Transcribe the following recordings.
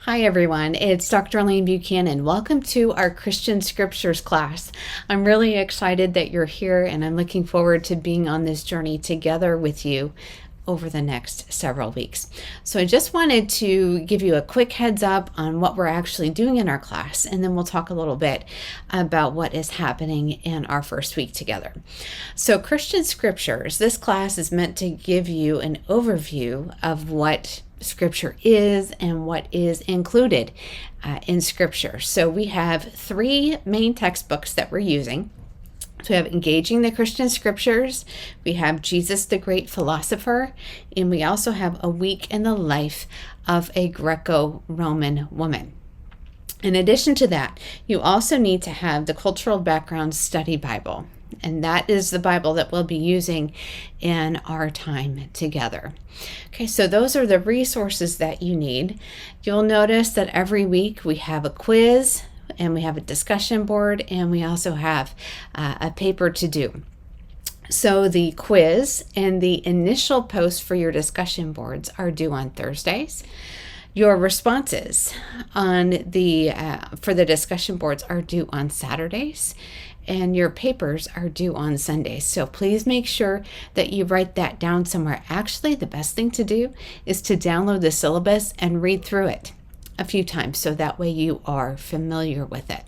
Hi everyone, it's Dr. Elaine Buchanan. Welcome to our Christian Scriptures class. I'm really excited that you're here and I'm looking forward to being on this journey together with you over the next several weeks. So I just wanted to give you a quick heads up on what we're actually doing in our class, and then we'll talk a little bit about what is happening in our first week together. So Christian Scriptures, this class is meant to give you an overview of what Scripture is and what is included in Scripture. So we have three main textbooks that we're using. So we have Engaging the Christian Scriptures, we have Jesus the Great Philosopher, and we also have A Week in the Life of a Greco-Roman Woman. In addition to that, you also need to have the Cultural Background Study Bible, and that is the Bible that we'll be using in our time together. Okay, so those are the resources that you need. You'll notice that every week we have a quiz, and we have a discussion board, and we also have a paper to do. So the quiz and the initial post for your discussion boards are due on Thursdays. Your responses on for the discussion boards are due on Saturdays, and your papers are due on Sundays. So please make sure that you write that down somewhere. Actually, the best thing to do is to download the syllabus and read through it a few times, so that way you are familiar with it.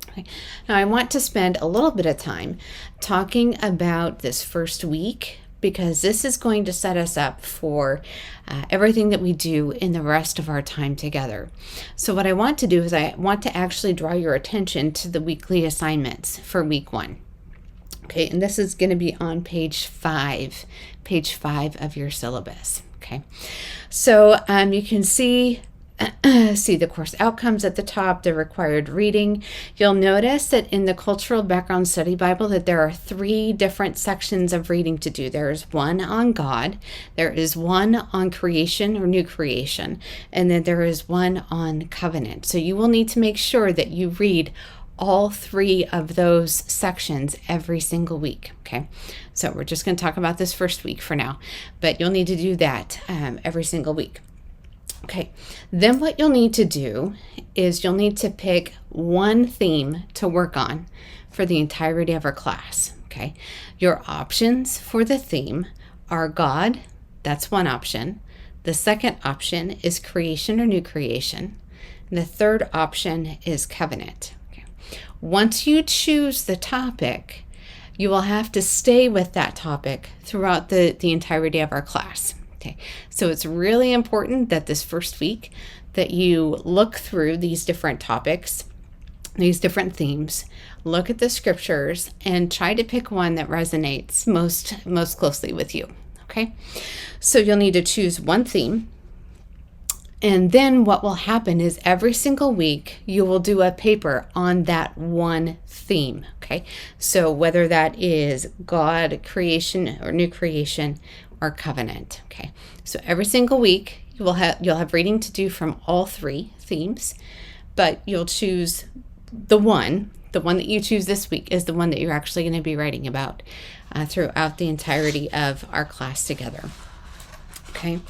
Okay. Now I want to spend a little bit of time talking about this first week, because this is going to set us up for everything that we do in the rest of our time together. So what I want to do is I want to actually draw your attention to the weekly assignments for week 1. Okay, and this is going to be on page 5 of your syllabus. Okay, so you can see the course outcomes at the top, the required reading. You'll notice that in the Cultural Background Study Bible that there are 3 different sections of reading to do. There is one on God, there is one on creation or new creation, and then there is one on covenant. So you will need to make sure that you read all 3 of those sections every single week. Okay, so we're just going to talk about this first week for now, but you'll need to do that every single week. Okay, then what you'll need to do is you'll need to pick one theme to work on for the entirety of our class. Okay, your options for the theme are God, that's one option. The second option is creation or new creation. And the third option is covenant. Okay. Once you choose the topic, you will have to stay with that topic throughout the entirety of our class. Okay, so it's really important that this first week that you look through these different topics, these different themes, look at the scriptures, and try to pick one that resonates most closely with you. Okay, so you'll need to choose one theme, and then what will happen is every single week you will do a paper on that one theme. Okay, so whether that is God, creation, or new creation, or covenant. Okay, so every single week you'll have reading to do from all 3 themes, but you'll choose the one that you choose this week is the one that you're actually going to be writing about throughout the entirety of our class together. Okay,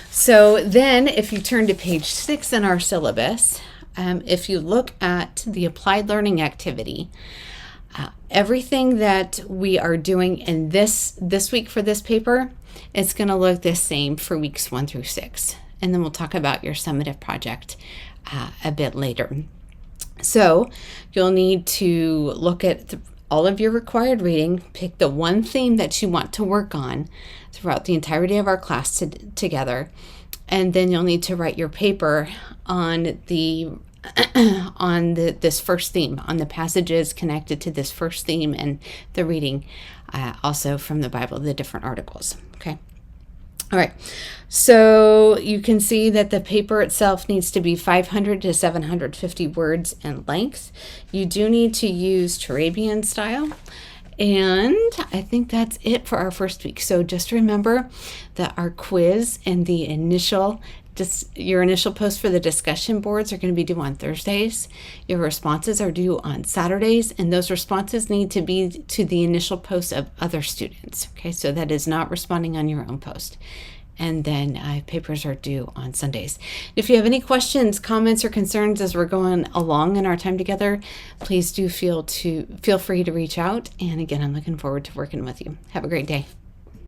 so then if you turn to page 6 in our syllabus, if you look at the applied learning activity, everything that we are doing in this week for this paper, it's going to look the same for weeks 1 through 6. And then we'll talk about your summative project a bit later. So you'll need to look at all of your required reading, pick the one theme that you want to work on throughout the entirety of our class together, and then you'll need to write your paper on this first theme, on the passages connected to this first theme, and the reading also from the Bible, the different articles. Okay. All right. So you can see that the paper itself needs to be 500 to 750 words in length. You do need to use Turabian style. And I think that's it for our first week. So just remember that our quiz and the your initial post for the discussion boards are going to be due on Thursdays. Your responses are due on Saturdays, and those responses need to be to the initial post of other students. Okay, so that is not responding on your own post. and then papers are due on Sundays. If you have any questions, comments, or concerns as we're going along in our time together, please do feel free to reach out. And again, I'm looking forward to working with you. Have a great day.